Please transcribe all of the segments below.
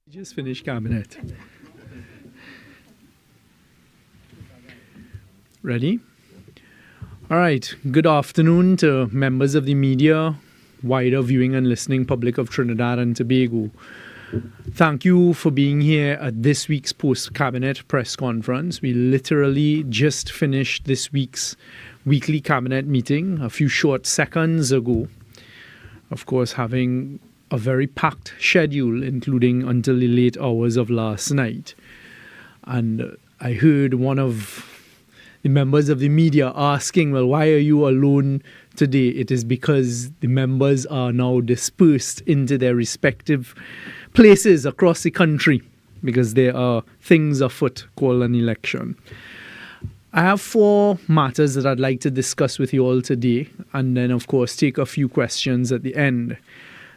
Just finished cabinet. Ready? All right. Good afternoon to members of the media, wider viewing and listening public of Trinidad and Tobago. Thank you for being here at this week's post-cabinet press conference. We literally just finished this week's weekly cabinet meeting a few short seconds ago. Of course, having a very packed schedule, including until the late hours of last night. And I heard one of the members of the media asking, well, why are you alone today? It is because the members are now dispersed into their respective places across the country because there are things afoot called an election. I have 4 matters that I'd like to discuss with you all today, and then, of course, take a few questions at the end.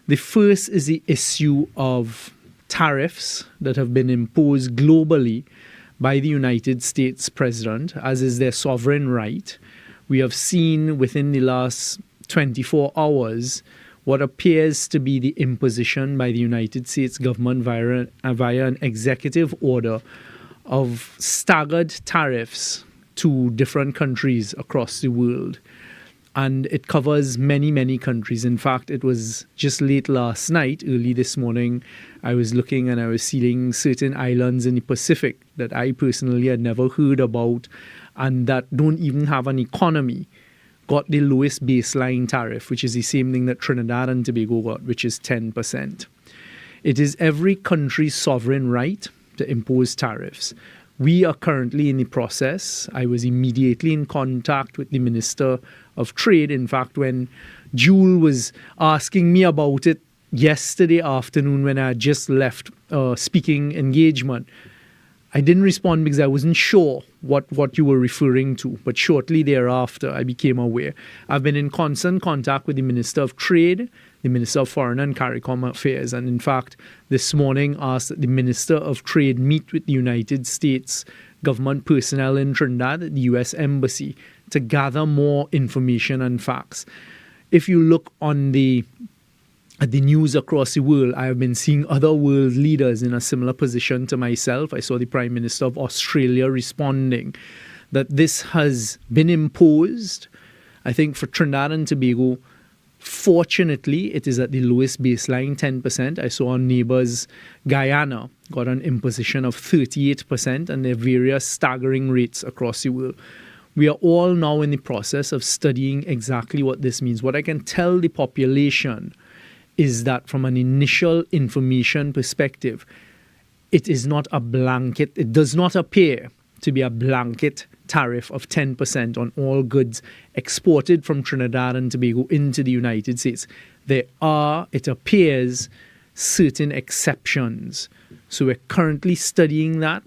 The first is the issue of tariffs that have been imposed globally by the United States President, as is their sovereign right. We have seen within the last 24 hours what appears to be the imposition by the United States government via an executive order of staggered tariffs to different countries across the world. And it covers many, many countries. In fact, it was just late last night, early this morning, I was looking and I was seeing certain islands in the Pacific that I personally had never heard about and that don't even have an economy, got the lowest baseline tariff, which is the same thing that Trinidad and Tobago got, which is 10%. It is every country's sovereign right to impose tariffs. We are currently in the process. I was immediately in contact with the Minister of Trade. In fact, when Jewel was asking me about it yesterday afternoon when I had just left speaking engagement, I didn't respond because I wasn't sure what you were referring to. But shortly thereafter, I became aware. I've been in constant contact with the Minister of Trade, the Minister of Foreign and CARICOM Affairs, and in fact, this morning asked that the Minister of Trade meet with the United States government personnel in Trinidad at the U.S. Embassy to gather more information and facts. If you look on at the news across the world, I have been seeing other world leaders in a similar position to myself. I saw the Prime Minister of Australia responding that this has been imposed. I think for Trinidad and Tobago, fortunately, it is at the lowest baseline, 10%. I saw our neighbours, Guyana, got an imposition of 38%, and there are various staggering rates across the world. We are all now in the process of studying exactly what this means. What I can tell the population is that from an initial information perspective, it is not a blanket, it does not appear to be a blanket tariff of 10% on all goods exported from Trinidad and Tobago into the United States. There are, it appears, certain exceptions. So we're currently studying that.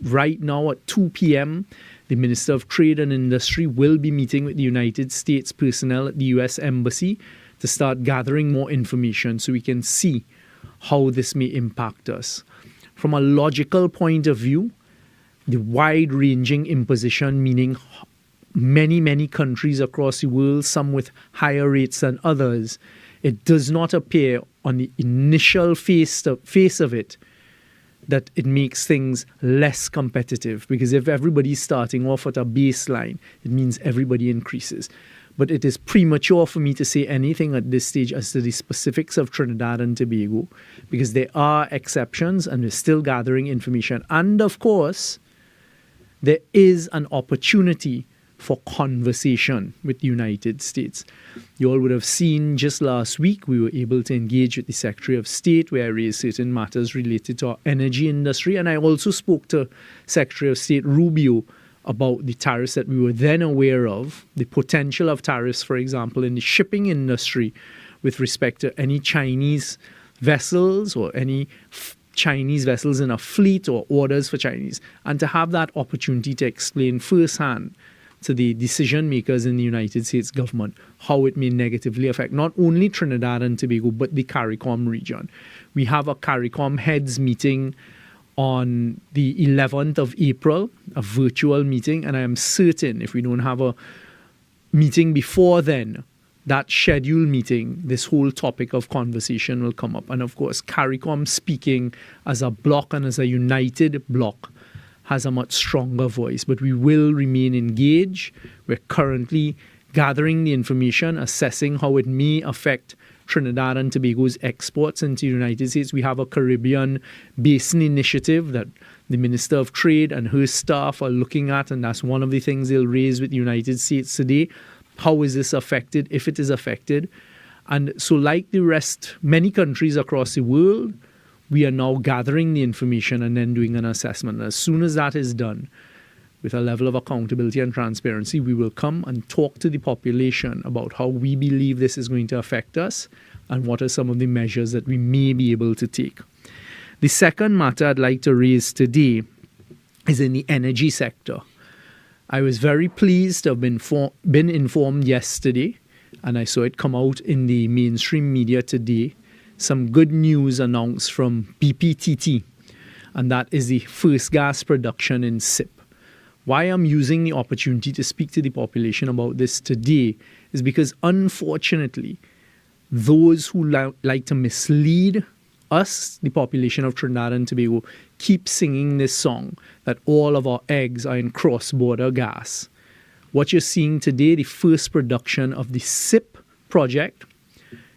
Right now at 2 p.m., the Minister of Trade and Industry will be meeting with the United States personnel at the U.S. Embassy to start gathering more information so we can see how this may impact us. From a logical point of view, the wide-ranging imposition, meaning many, many countries across the world, some with higher rates than others, it does not appear on the initial face of it that it makes things less competitive. Because if everybody's starting off at a baseline, it means everybody increases. But it is premature for me to say anything at this stage as to the specifics of Trinidad and Tobago, because there are exceptions and we're still gathering information. And of course, there is an opportunity for conversation with the United States. You all would have seen just last week we were able to engage with the Secretary of State where I raised certain matters related to our energy industry. And I also spoke to Secretary of State Rubio about the tariffs that we were then aware of, the potential of tariffs, for example, in the shipping industry with respect to any Chinese vessels or any Chinese vessels in a fleet or orders for Chinese, and to have that opportunity to explain firsthand to the decision makers in the United States government how it may negatively affect not only Trinidad and Tobago, but the CARICOM region. We have a CARICOM heads meeting on the 11th of April, a virtual meeting, and I am certain if we don't have a meeting before then, that scheduled meeting, this whole topic of conversation will come up. And of course, CARICOM speaking as a bloc and as a united bloc has a much stronger voice. But we will remain engaged. We're currently gathering the information, assessing how it may affect Trinidad and Tobago's exports into the United States. We have a Caribbean Basin Initiative that the Minister of Trade and her staff are looking at, and that's one of the things they'll raise with the United States today. How is this affected, if it is affected? And so like the rest, many countries across the world, we are now gathering the information and then doing an assessment. And as soon as that is done, with a level of accountability and transparency, we will come and talk to the population about how we believe this is going to affect us and what are some of the measures that we may be able to take. The second matter I'd like to raise today is in the energy sector. I was very pleased to have been informed yesterday, and I saw it come out in the mainstream media today, some good news announced from BPTT, and that is the first gas production in SIP. Why I'm using the opportunity to speak to the population about this today is because, unfortunately, those who like to mislead us, the population of Trinidad and Tobago, keep singing this song that all of our eggs are in cross-border gas. What you're seeing today, the first production of the SIP project,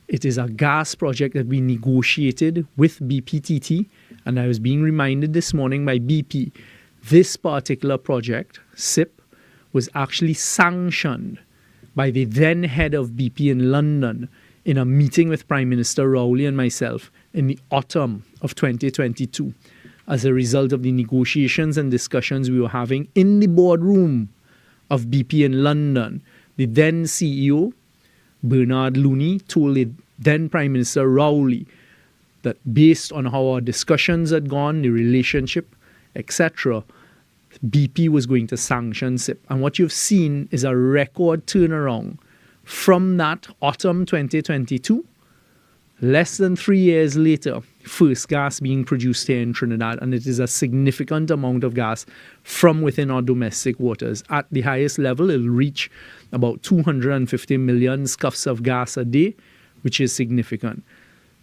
it is a gas project that we negotiated with BPTT, and I was being reminded this morning by BP, this particular project, SIP, was actually sanctioned by the then head of BP in London in a meeting with Prime Minister Rowley and myself in the autumn of 2022 as a result of the negotiations and discussions we were having in the boardroom of BP in London. The then CEO, Bernard Looney, told the then Prime Minister Rowley that based on how our discussions had gone, the relationship, etc., BP was going to sanction SIP. And what you've seen is a record turnaround from that autumn 2022, less than 3 years later, first gas being produced here in Trinidad, and it is a significant amount of gas from within our domestic waters. At the highest level, it'll reach about 250 million scuffs of gas a day, which is significant.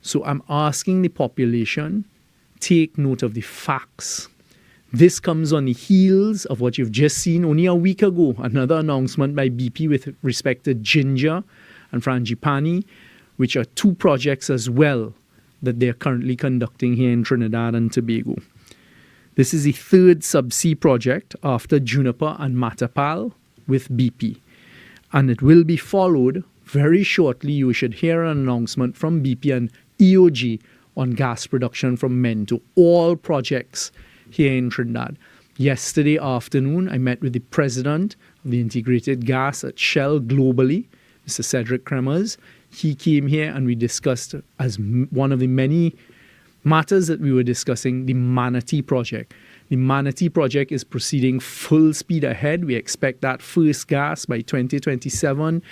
So I'm asking the population, take note of the facts. This comes on the heels of what you've just seen only a week ago, another announcement by BP with respect to Ginger and Frangipani, which are two projects as well that they're currently conducting here in Trinidad and Tobago. This is the third subsea project after Juniper and Matapal with BP. And it will be followed very shortly. You should hear an announcement from BP and EOG on gas production from Mento, all projects here in Trinidad. Yesterday afternoon, I met with the president of the integrated gas at Shell globally, Mr. Cedric Kremers. He came here and we discussed, as one of the many matters that we were discussing, the Manatee project. The Manatee project is proceeding full speed ahead. We expect that first gas by 2027.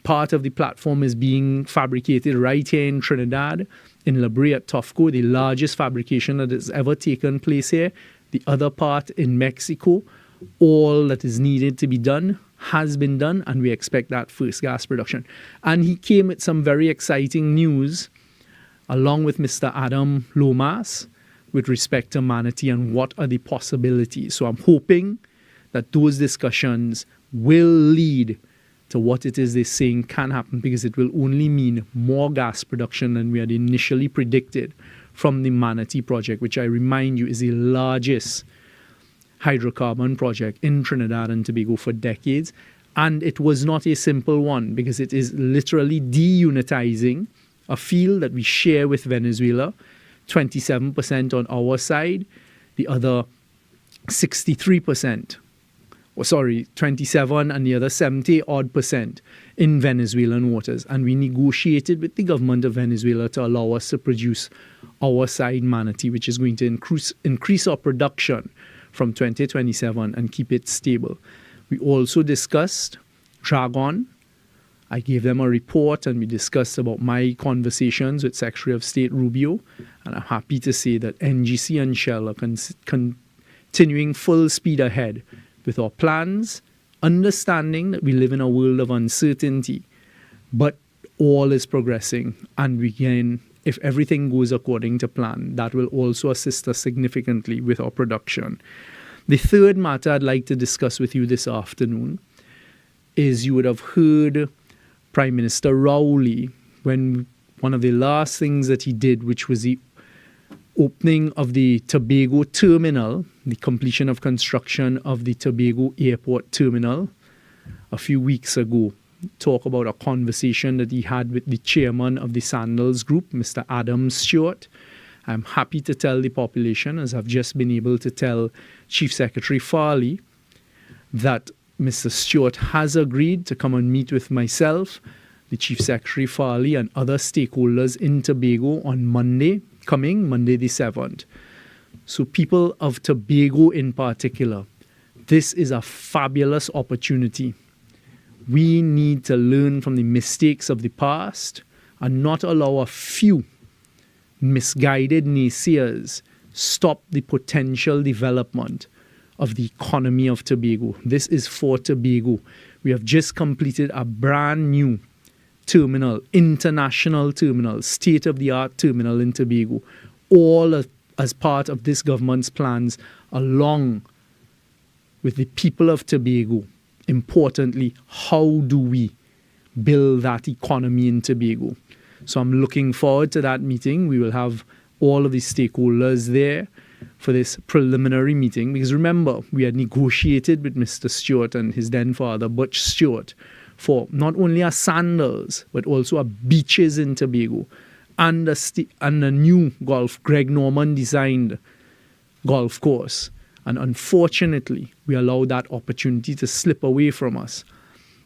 Part of the platform is being fabricated right here in Trinidad, in Robbery at Tofco, the largest fabrication that has ever taken place here. The other part in Mexico, all that is needed to be done has been done, and we expect that first gas production. And he came with some very exciting news, along with Mr. Adam Lomas, with respect to Manatee and what are the possibilities. So I'm hoping that those discussions will lead to what it is they're saying can happen, because it will only mean more gas production than we had initially predicted from the Manatee project, which I remind you is the largest hydrocarbon project in Trinidad and Tobago for decades. And it was not a simple one, because it is literally deunitizing a field that we share with Venezuela, 27% on our side, the other 63%. 27 and the other 70% in Venezuelan waters. And we negotiated with the government of Venezuela to allow us to produce our side Manatee, which is going to increase our production from 2027 and keep it stable. We also discussed Dragon. I gave them a report and we discussed about my conversations with Secretary of State Rubio. And I'm happy to say that NGC and Shell are continuing full speed ahead with our plans, understanding that we live in a world of uncertainty. But all is progressing, and we can, if everything goes according to plan, that will also assist us significantly with our production. The third matter I'd like to discuss with you this afternoon is you would have heard Prime Minister Rowley, when one of the last things that he did, which was the opening of the Tobago terminal, the completion of construction of the Tobago airport terminal a few weeks ago, talk about a conversation that he had with the chairman of the Sandals group, Mr. Adam Stewart. I'm happy to tell the population, as I've just been able to tell Chief Secretary Farley, that Mr. Stewart has agreed to come and meet with myself, the Chief Secretary Farley, and other stakeholders in Tobago on Monday, coming Monday the 7th. So people of Tobago in particular, this is a fabulous opportunity. We need to learn from the mistakes of the past and not allow a few misguided naysayers stop the potential development of the economy of Tobago. This is for Tobago. We have just completed a brand new terminal, international terminal, state-of-the-art terminal in Tobago, all as part of this government's plans, along with the people of Tobago. Importantly, how do we build that economy in Tobago? So I'm looking forward to that meeting. We will have all of the stakeholders there for this preliminary meeting, because remember, we had negotiated with Mr. Stewart and his then father, Butch Stewart, for not only our sandals, but also our beaches in Tobago, and a new Greg Norman designed golf course. And unfortunately, we allowed that opportunity to slip away from us.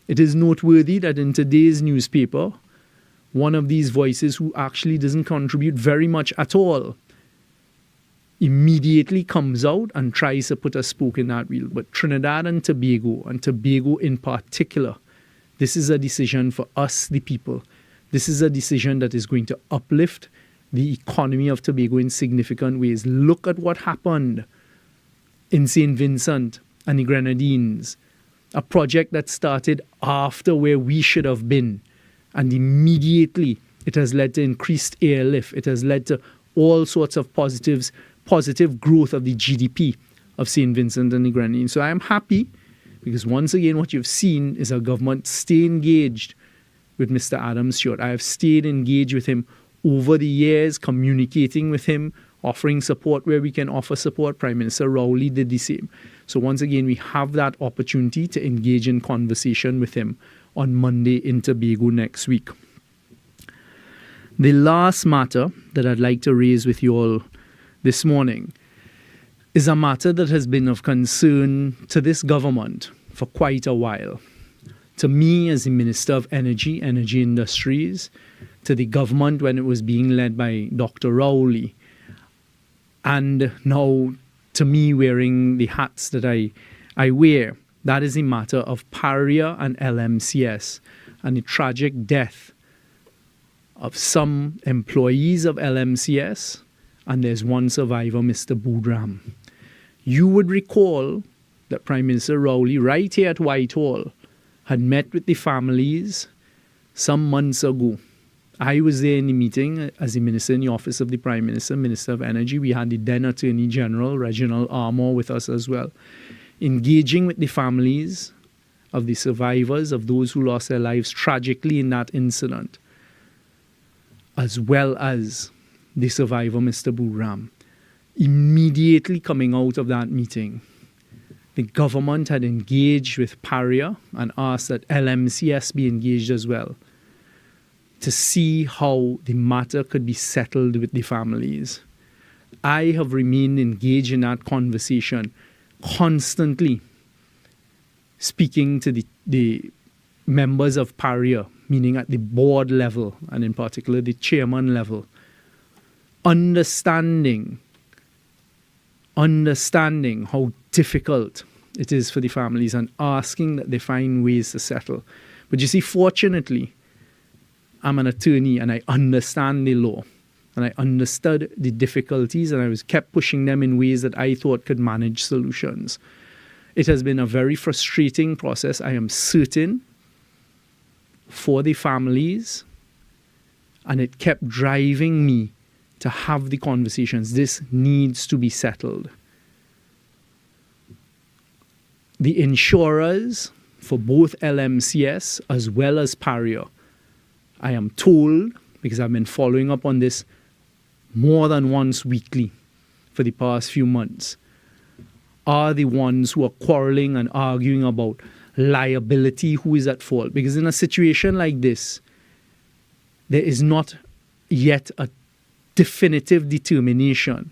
It is noteworthy that in today's newspaper, one of these voices who actually doesn't contribute very much at all immediately comes out and tries to put a spoke in that wheel. But Trinidad and Tobago in particular, this is a decision for us, the people. This is a decision that is going to uplift the economy of Tobago in significant ways. Look at what happened in St. Vincent and the Grenadines, a project that started after where we should have been. And immediately it has led to increased airlift. It has led to all sorts of positive growth of the GDP of St. Vincent and the Grenadines. So I am happy because once again what you've seen is a government stay engaged with Mr. Adam Stewart. I have stayed engaged with him over the years, communicating with him, offering support where we can offer support. Prime Minister Rowley did the same. So once again, we have that opportunity to engage in conversation with him on Monday in Tobago next week. The last matter that I'd like to raise with you all this morning is a matter that has been of concern to this government for quite a while. To me as the Minister of Energy Industries, to the government when it was being led by Dr. Rowley, and now to me wearing the hats that I wear. That is a matter of Paria and LMCS and the tragic death of some employees of LMCS, and there's one survivor, Mr. Boodram. You would recall that Prime Minister Rowley, right here at Whitehall, had met with the families some months ago. I was there in the meeting as the Minister in the Office of the Prime Minister, Minister of Energy. We had the then Attorney General, Reginald Armour, with us as well, engaging with the families of the survivors, of those who lost their lives tragically in that incident, as well as the survivor, Mr. Boodram. Immediately coming out of that meeting, the government had engaged with Paria and asked that LMCS be engaged as well, to see how the matter could be settled with the families. I have remained engaged in that conversation, constantly speaking to the members of Paria, meaning at the board level, and in particular the chairman level, understanding how difficult it is for the families and asking that they find ways to settle. But you see, fortunately, I'm an attorney and I understand the law, and I understood the difficulties, and I was kept pushing them in ways that I thought could manage solutions. It has been a very frustrating process, I am certain, for the families, and it kept driving me to have the conversations. This needs to be settled. The insurers for both LMCS as well as Paria, I am told, because I've been following up on this more than once weekly for the past few months, are the ones who are quarreling and arguing about liability, who is at fault. Because in a situation like this, there is not yet a definitive determination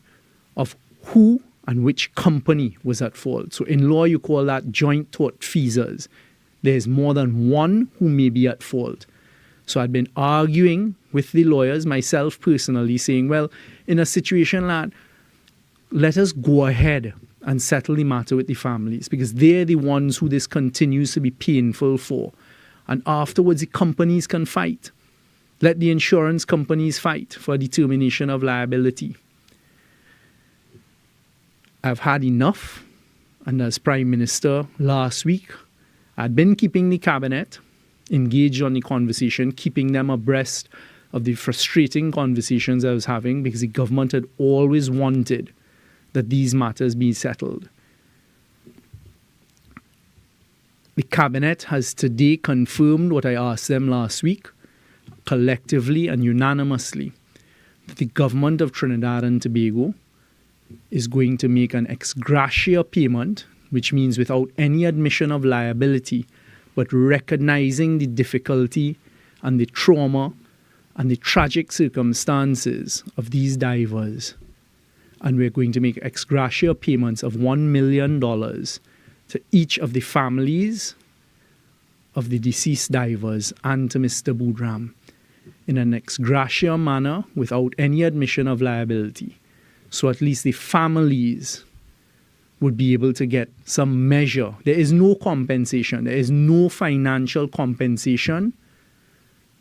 of who and which company was at fault. So in law, you call that joint tortfeasors. There's more than one who may be at fault. So I'd been arguing with the lawyers, myself personally, saying, well, in a situation like that, let us go ahead and settle the matter with the families, because they're the ones who this continues to be painful for. And afterwards, the companies can fight. Let the insurance companies fight for a determination of liability. I've had enough, and as Prime Minister last week, I'd been keeping the cabinet engaged on the conversation, keeping them abreast of the frustrating conversations I was having, because the government had always wanted that these matters be settled. The cabinet has today confirmed what I asked them last week, collectively and unanimously, that the government of Trinidad and Tobago is going to make an ex gratia payment, which means without any admission of liability, but recognizing the difficulty and the trauma and the tragic circumstances of these divers. And we're going to make ex gratia payments of $1 million to each of the families of the deceased divers and to Mr. Boudram in an ex gratia manner without any admission of liability. So at least the families would be able to get some measure. There is no compensation. There is no financial compensation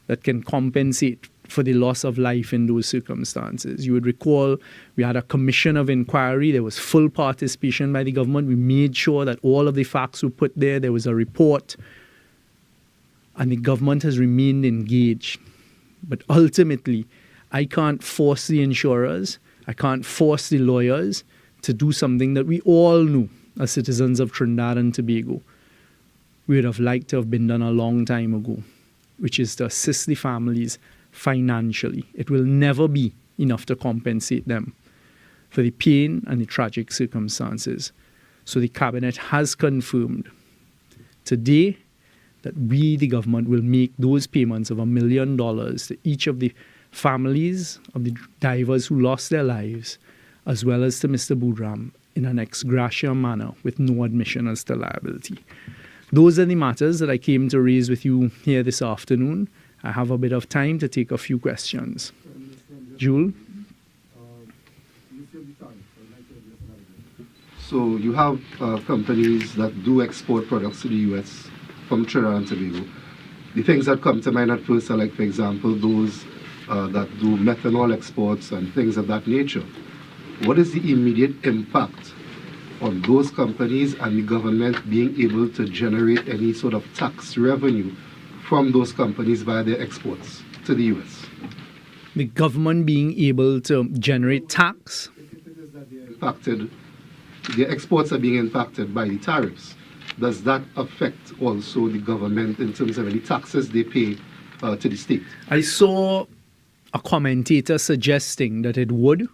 that can compensate for the loss of life in those circumstances. You would recall we had a commission of inquiry. There was full participation by the government. We made sure that all of the facts were put there. There was a report. And the government has remained engaged. But ultimately, I can't force the insurers. I can't force the lawyers to do something that we all knew as citizens of Trinidad and Tobago we would have liked to have been done a long time ago, which is to assist the families financially. It will never be enough to compensate them for the pain and the tragic circumstances. So the cabinet has confirmed today that we, the government, will make those payments of $1 million to each of the families of the divers who lost their lives, as well as to Mr. Boudram, in an ex gratia manner with no admission as to liability. Those are the matters that I came to raise with you here this afternoon. I have a bit of time to take a few questions. Jules? So you have companies that do export products to the U.S. from Trinidad and Tobago. The things that come to mind at first are, like, for example, those that do methanol exports and things of that nature. What is the immediate impact on those companies and the government being able to generate any sort of tax revenue from those companies via their exports to the U.S.? The government being able to generate tax? If it is that they are impacted, their exports are being impacted by the tariffs, does that affect also the government in terms of any taxes they pay to the state? I saw a commentator suggesting that it would,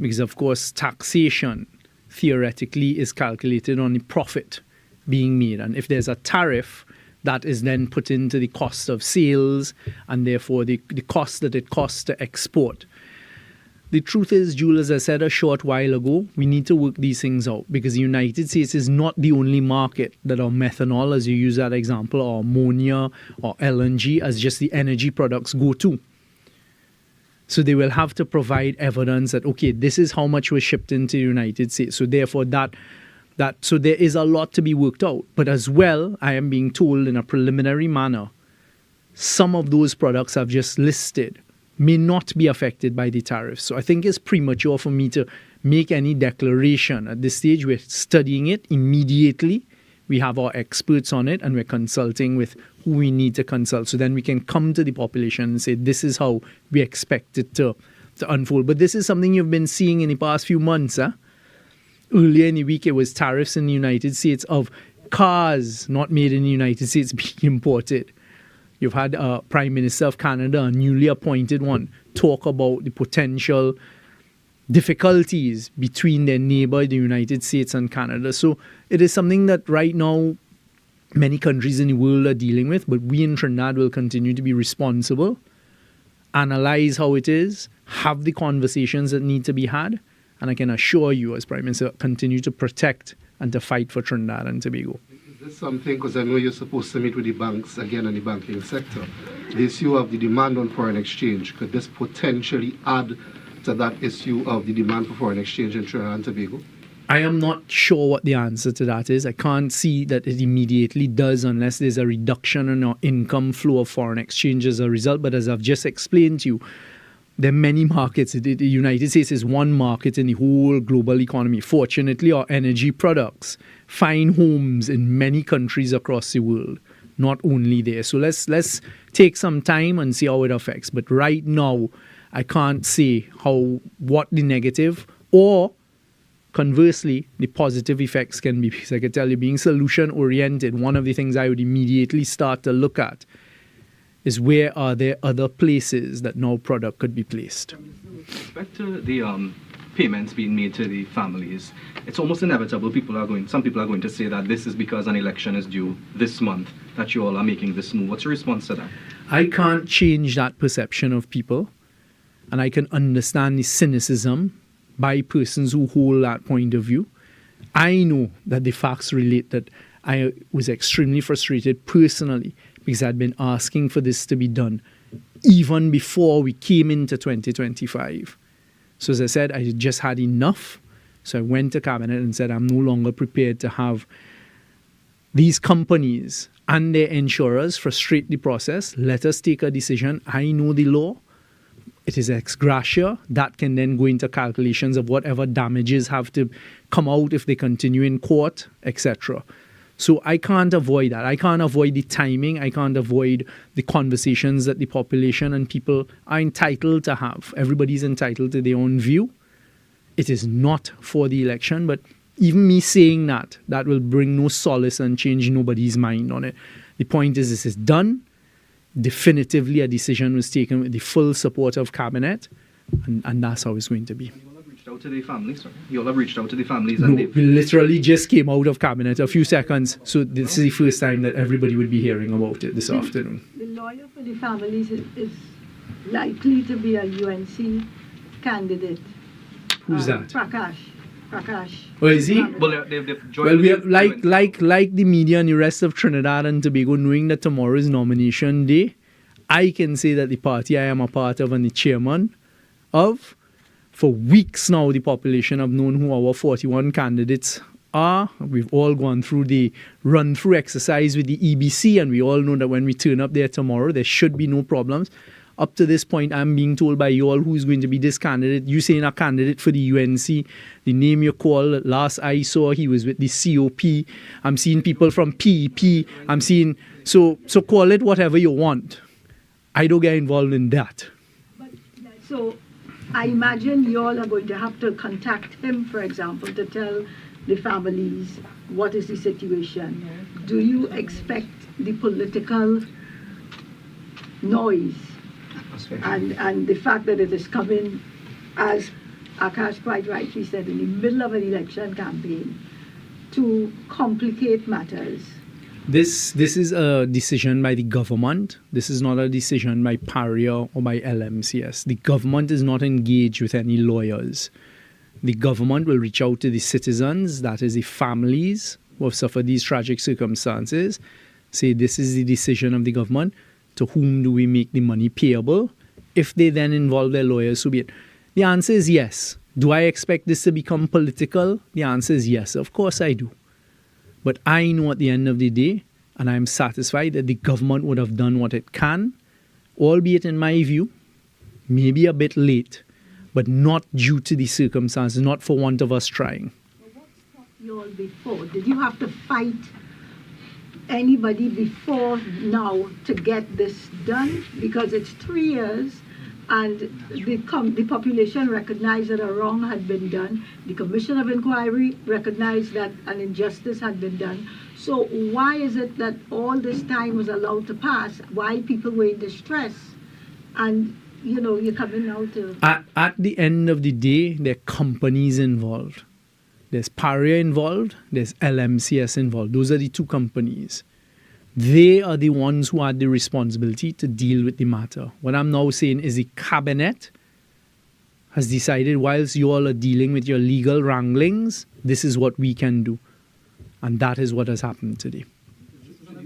because of course taxation theoretically is calculated on the profit being made. And if there's a tariff, that is then put into the cost of sales and therefore the cost that it costs to export. The truth is, Jules, as I said a short while ago, we need to work these things out, because the United States is not the only market that our methanol, as you use that example, or ammonia or LNG as just the energy products go to. So they will have to provide evidence that, okay, this is how much was shipped into the United States. So therefore so there is a lot to be worked out. But as well, I am being told in a preliminary manner, some of those products I've just listed may not be affected by the tariffs. So I think it's premature for me to make any declaration. At this stage, we're studying it immediately. We have our experts on it, and we're consulting with who we need to consult. So then we can come to the population and say, this is how we expect it to unfold. But this is something you've been seeing in the past few months. Earlier in the week, it was tariffs in the United States of cars not made in the United States being imported. You've had a Prime Minister of Canada, a newly appointed one, talk about the potential difficulties between their neighbor, the United States, and Canada. So it is something that right now many countries in the world are dealing with, but we in Trinidad will continue to be responsible, analyze how it is, have the conversations that need to be had, and I can assure you, as Prime Minister, continue to protect and to fight for Trinidad and Tobago. Is this something, because I know you're supposed to meet with the banks again and the banking sector, the issue of the demand on foreign exchange, could this potentially add to that issue of the demand for foreign exchange in Trinidad and Tobago? I am not sure what the answer to that is. I can't see that it immediately does unless there's a reduction in our income flow of foreign exchange as a result. But as I've just explained to you, there are many markets. The United States is one market in the whole global economy. Fortunately, our energy products find homes in many countries across the world, not only there. So let's take some time and see how it affects. But right now, I can't say what the negative or conversely the positive effects can be. Because I can tell you, being solution-oriented, one of the things I would immediately start to look at is where are there other places that no product could be placed. With respect to the payments being made to the families, it's almost inevitable. Some people are going to say that this is because an election is due this month, that you all are making this move. What's your response to that? I can't change that perception of people, and I can understand the cynicism by persons who hold that point of view. I know that the facts relate that I was extremely frustrated personally because I'd been asking for this to be done even before we came into 2025. So as I said, I just had enough. So I went to Cabinet and said, I'm no longer prepared to have these companies and their insurers frustrate the process. Let us take a decision. I know the law. It is ex gratia. That can then go into calculations of whatever damages have to come out if they continue in court, etc. So I can't avoid that. I can't avoid the timing. I can't avoid the conversations that the population and people are entitled to have. Everybody's entitled to their own view. It is not for the election, but even me saying that will bring no solace and change nobody's mind on it. The point is, this is done. Definitively, a decision was taken with the full support of Cabinet, and that's how it's going to be. Out to the families, sorry. You all have reached out to the families, No, and we literally just came out of Cabinet a few seconds, so this is the first time that everybody would be hearing about it this afternoon. The lawyer for the families is likely to be a UNC candidate. Who's that? Prakash. Oh, is he? Well, they've joined. Well, we have, like the media and the rest of Trinidad and Tobago, knowing that tomorrow is nomination day, I can say that the party I am a part of and the chairman of, for weeks now, the population have known who our 41 candidates are. We've all gone through the run-through exercise with the EBC, and we all know that when we turn up there tomorrow, there should be no problems. Up to this point, I'm being told by you all who's going to be this candidate. You saying a candidate for the UNC. The name you call, last I saw, he was with the COP. I'm seeing people from PEP. I'm seeing, so call it whatever you want. I don't get involved in that. So I imagine you all are going to have to contact him, for example, to tell the families what is the situation. Do you expect the political noise and the fact that it is coming, as Akash quite rightly said, in the middle of an election campaign, to complicate matters? This is a decision by the government. This is not a decision by Paria or by LMCS. The government is not engaged with any lawyers. The government will reach out to the citizens, that is the families who have suffered these tragic circumstances, say this is the decision of the government. To whom do we make the money payable? If they then involve their lawyers, so be it. The answer is yes. Do I expect this to become political? The answer is yes. Of course I do. But I know at the end of the day, and I'm satisfied that the government would have done what it can, albeit in my view, maybe a bit late, but not due to the circumstances, not for want of us trying. What stopped you all before? Did you have to fight anybody before now to get this done? Because it's 3 years and the population recognized that a wrong had been done. The Commission of Inquiry recognized that an injustice had been done. So why is it that all this time was allowed to pass? Why people were in distress? And, you know, you're coming now to... At the end of the day, there are companies involved. There's Paria involved, there's LMCS involved. Those are the two companies. They are the ones who had the responsibility to deal with the matter. What I'm now saying is the cabinet has decided, whilst you all are dealing with your legal wranglings, this is what we can do. And that is what has happened today.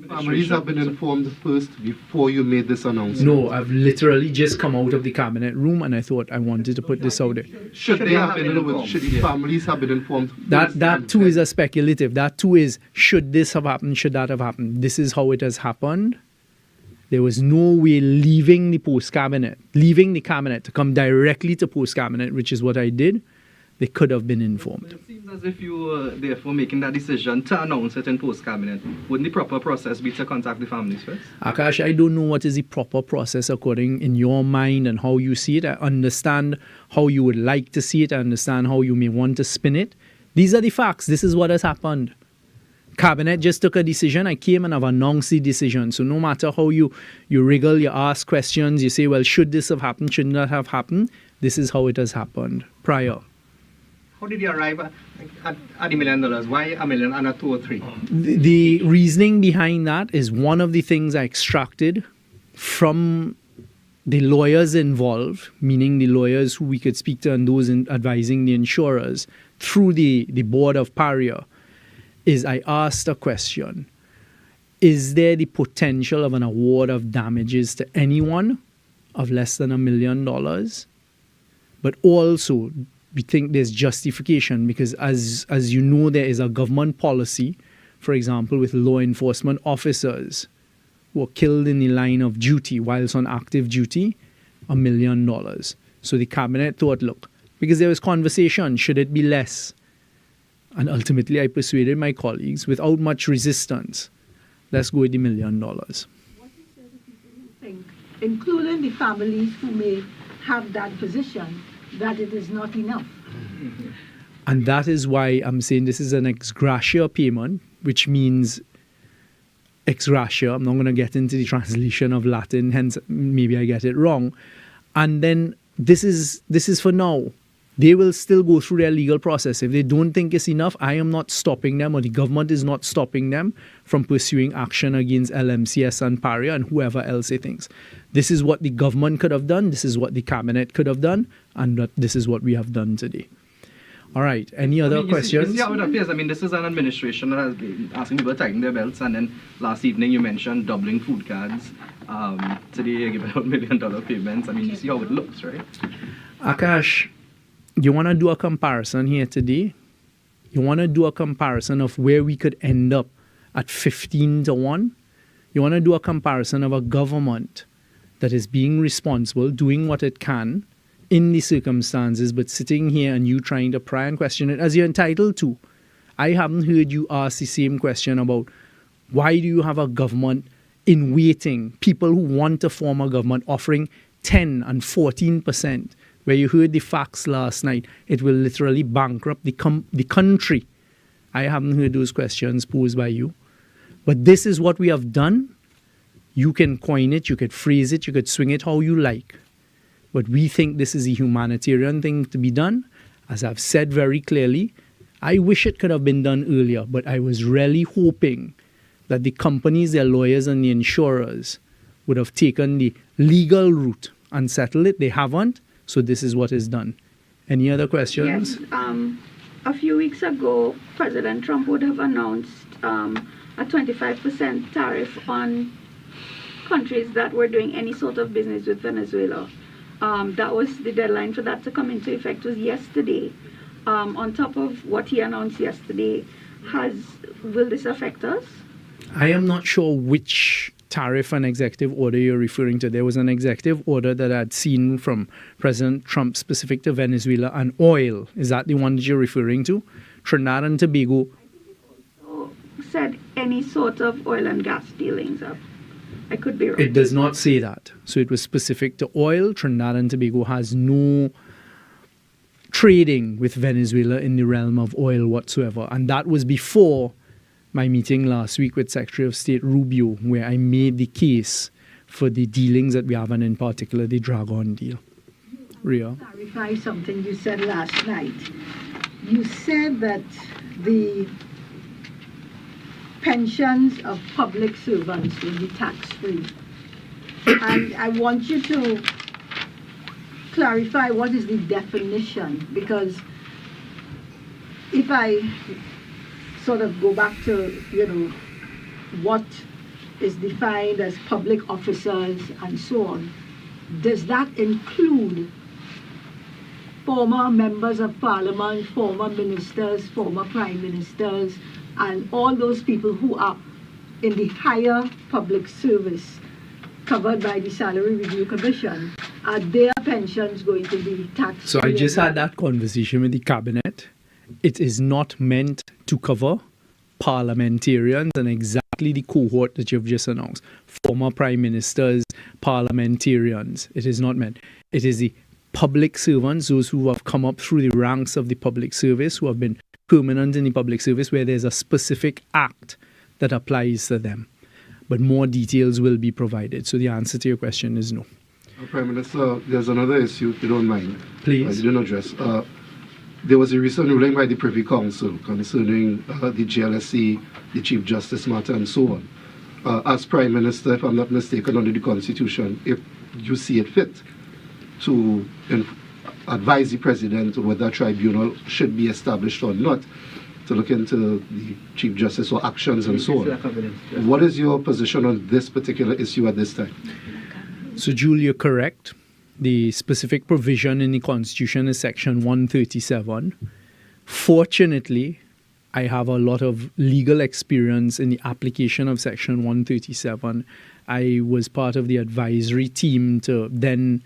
Families have been informed first before you made this announcement? No, I've literally just come out of the cabinet room and I thought I wanted to put this out there. Should they have been informed? Should the families have been informed? That too is a speculative. That too is, should this have happened, should that have happened? This is how it has happened. There was no way leaving the cabinet to come directly to post-cabinet, which is what I did. They could have been informed. It seems as if you were therefore making that decision to announce it in post-cabinet. Wouldn't the proper process be to contact the families first? Akash, I don't know what is the proper process according in your mind and how you see it. I understand how you would like to see it. I understand how you may want to spin it. These are the facts. This is what has happened. Cabinet just took a decision. I came and I've announced the decision. So no matter how you wriggle, you ask questions, you say, well, should this have happened, should not have happened? This is how it has happened prior. How did you arrive at $1 million? Why $1 million and not 2 or 3? The reasoning behind that is one of the things I extracted from the lawyers involved, meaning the lawyers who we could speak to and those advising the insurers through the board of Paria, is I asked a question. Is there the potential of an award of damages to anyone of less than $1 million? But also, we think there's justification because as you know, there is a government policy, for example, with law enforcement officers who are killed in the line of duty whilst on active duty, $1 million. So the cabinet thought, look, because there was conversation, should it be less? And ultimately I persuaded my colleagues without much resistance, let's go with the $1 million. What is there to people who think, including the families who may have that position, that it is not enough? And that is why I'm saying this is an ex gratia payment, which means ex gratia. I'm not going to get into the translation of Latin, hence maybe I get it wrong. And then this is for now. They will still go through their legal process. If they don't think it's enough, I am not stopping them, or the government is not stopping them from pursuing action against LMCS and Paria and whoever else they thinks. This is what the government could have done. This is what the cabinet could have done. And this is what we have done today. All right. Any other questions? You see how it appears. I mean, this is an administration that has been asking people to tighten their belts. And then last evening you mentioned doubling food cards. Today you give out $1 million payments. I mean, you see how it looks, right? Akash, you want to do a comparison here today? You want to do a comparison of where we could end up at 15 to 1? You want to do a comparison of a government that is being responsible, doing what it can in the circumstances, but sitting here and you trying to pry and question it as you're entitled to. I haven't heard you ask the same question about why do you have a government in waiting, people who want to form a government offering 10 and 14%, where you heard the facts last night, it will literally bankrupt the country. I haven't heard those questions posed by you. But this is what we have done. You can coin it, you could phrase it, you could swing it how you like. But we think this is a humanitarian thing to be done. As I've said very clearly, I wish it could have been done earlier, but I was really hoping that the companies, their lawyers and the insurers would have taken the legal route and settled it. They haven't. So this is what is done. Any other questions? Yes. A few weeks ago, President Trump would have announced a 25% tariff on countries that were doing any sort of business with Venezuela. That was the deadline for that to come into effect was yesterday. On top of what he announced yesterday, will this affect us? I am not sure which tariff and executive order you're referring to. There was an executive order that I'd seen from President Trump specific to Venezuela and oil. Is that the one that you're referring to? Trinidad and Tobago. Also said any any sort of oil and gas dealings. I could be wrong. It does not say that. So it was specific to oil. Trinidad and Tobago has no trading with Venezuela in the realm of oil whatsoever. And that was before my meeting last week with Secretary of State Rubio, where I made the case for the dealings that we have, and in particular the Dragon deal. Ria? Clarify something you said last night. You said that the pensions of public servants will be tax-free. And I want you to clarify what is the definition, because if I sort of go back to, what is defined as public officers and so on, does that include former members of parliament, former ministers, former prime ministers, and all those people who are in the higher public service covered by the Salary Review Commission? Are their pensions going to be taxed? So I just had that conversation with the cabinet. It is not meant to cover parliamentarians and exactly the cohort that you've just announced. Former prime ministers, parliamentarians. It is not meant. It is the public servants, those who have come up through the ranks of the public service, who have been permanent in the public service, where there's a specific act that applies to them. But more details will be provided. So the answer to your question is no. Prime Minister, there's another issue, if you don't mind. Please. You didn't address. There was a recent ruling by the Privy Council concerning the GLSC, the Chief Justice matter, and so on. As Prime Minister, if I'm not mistaken, under the Constitution, if you see it fit to advise the President whether a tribunal should be established or not, to look into the Chief Justice or actions and so on. What is your position on this particular issue at this time? So, Julie, you're correct. The specific provision in the Constitution is Section 137. Fortunately, I have a lot of legal experience in the application of Section 137. I was part of the advisory team to then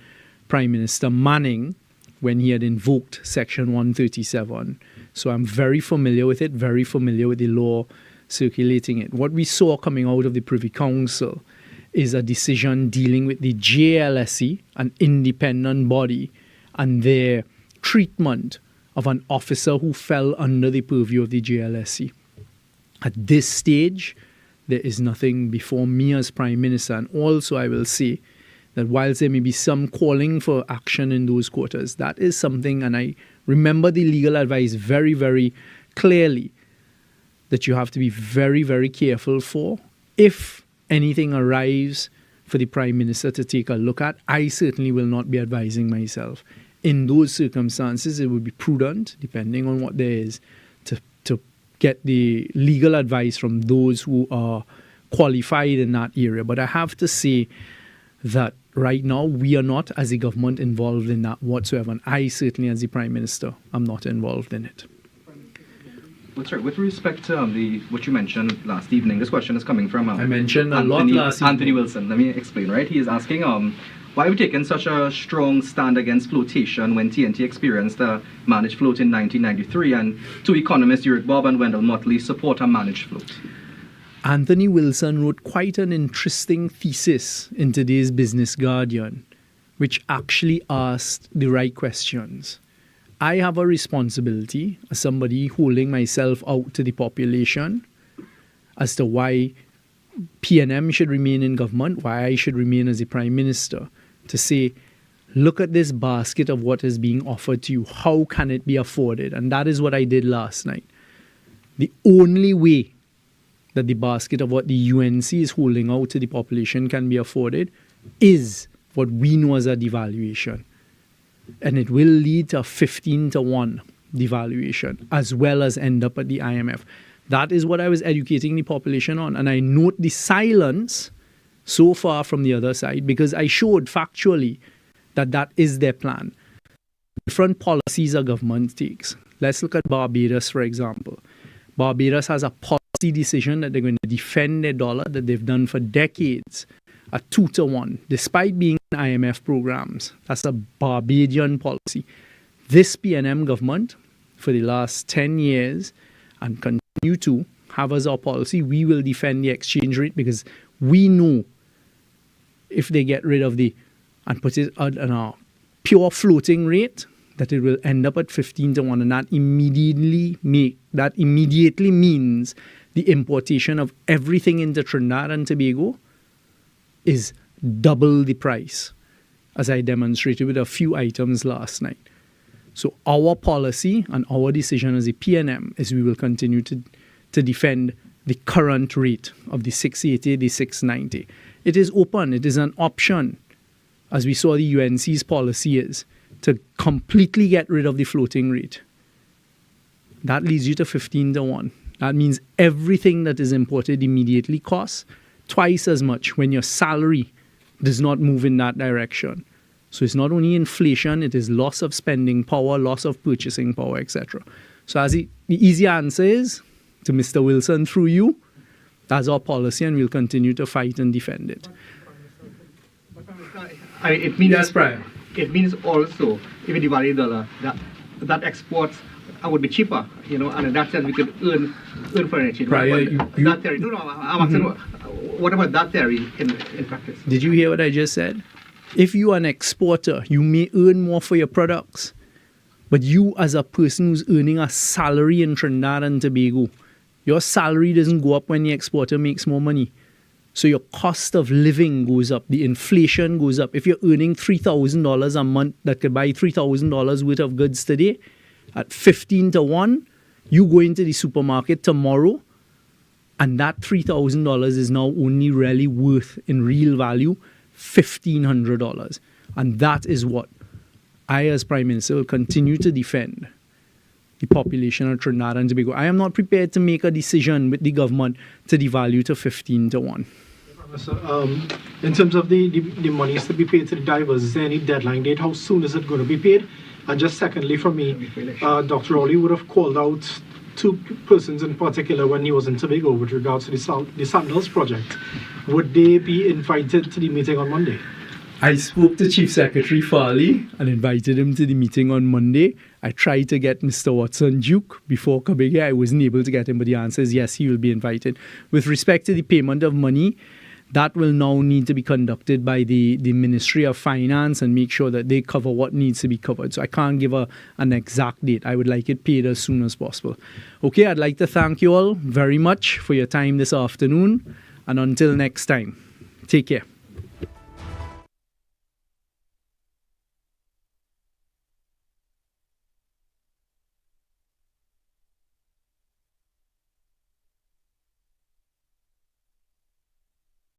Prime Minister Manning when he had invoked Section 137. So I'm very familiar with it, very familiar with the law circulating it. What we saw coming out of the Privy Council is a decision dealing with the JLSE, an independent body, and their treatment of an officer who fell under the purview of the JLSE. At this stage, there is nothing before me as Prime Minister. And also I will say that whilst there may be some calling for action in those quarters, that is something, and I remember the legal advice very, very clearly, that you have to be very, very careful for. If anything arrives for the Prime Minister to take a look at, I certainly will not be advising myself. In those circumstances, it would be prudent, depending on what there is, to get the legal advice from those who are qualified in that area. But I have to say that right now, we are not, as a government, involved in that whatsoever. And I certainly, as the Prime Minister, am not involved in it. Well, sorry, with respect to what you mentioned last evening, this question is coming from I mentioned a lot last evening. Anthony Wilson. Let me explain, right? He is asking, why have we taken such a strong stand against flotation when TNT experienced a managed float in 1993, and two economists, Eric Bob and Wendell Motley, support a managed float? Anthony Wilson wrote quite an interesting thesis in today's Business Guardian, which actually asked the right questions. I have a responsibility as somebody holding myself out to the population as to why PNM should remain in government, why I should remain as the Prime Minister, to say, look at this basket of what is being offered to you. How can it be afforded? And that is what I did last night. The only way that the basket of what the UNC is holding out to the population can be afforded is what we know as a devaluation. And it will lead to a 15-to-1 devaluation, as well as end up at the IMF. That is what I was educating the population on. And I note the silence so far from the other side, because I showed factually that that is their plan. Different policies a government takes. Let's look at Barbados, for example. Barbados has a policy decision that they're going to defend their dollar that they've done for decades, a 2-to-1, despite being in IMF programs. That's a Barbadian policy. This PNM government, for the last 10 years, and continue to, have as our policy, we will defend the exchange rate, because we know if they get rid of and put it on a pure floating rate, that it will end up at 15-1, and that immediately means the importation of everything into Trinidad and Tobago is double the price, as I demonstrated with a few items last night. So our policy and our decision as a PNM is we will continue to defend the current rate of the 680, the 690. It is open. It is an option, as we saw the UNC's policy is, to completely get rid of the floating rate. That leads you to 15-1. That means everything that is imported immediately costs twice as much when your salary does not move in that direction. So it's not only inflation, it is loss of spending power, loss of purchasing power, etc. So as the easy answer is, to Mr. Wilson through you, that's our policy, and we'll continue to fight and defend it. It means Yes, Paria. It means also, even the value dollar, that exports would be cheaper, and in that sense we could earn for it. Paria, that theory. No, I'm asking, what about that theory in practice? Did you hear what I just said? If you are an exporter, you may earn more for your products, but you as a person who's earning a salary in Trinidad and Tobago, your salary doesn't go up when the exporter makes more money. So your cost of living goes up, the inflation goes up. If you're earning $3,000 a month that could buy $3,000 worth of goods today, at 15-1, you go into the supermarket tomorrow, and that $3,000 is now only really worth, in real value, $1,500. And that is what I, as Prime Minister, will continue to defend the population of Trinidad and Tobago. I am not prepared to make a decision with the government to devalue to 15-1. In terms of the monies to be paid to the divers, is there any deadline date? How soon is it going to be paid? And just secondly, for me, Dr. Rowley would have called out two persons in particular when he was in Tobago with regards to the Sandals project. Would they be invited to the meeting on Monday? I spoke to Chief Secretary Farley and invited him to the meeting on Monday. I tried to get Mr. Watson Duke before coming here. I wasn't able to get him, but the answer is yes, he will be invited. With respect to the payment of money, that will now need to be conducted by the Ministry of Finance and make sure that they cover what needs to be covered. So I can't give an exact date. I would like it paid as soon as possible. Okay, I'd like to thank you all very much for your time this afternoon. And until next time, take care.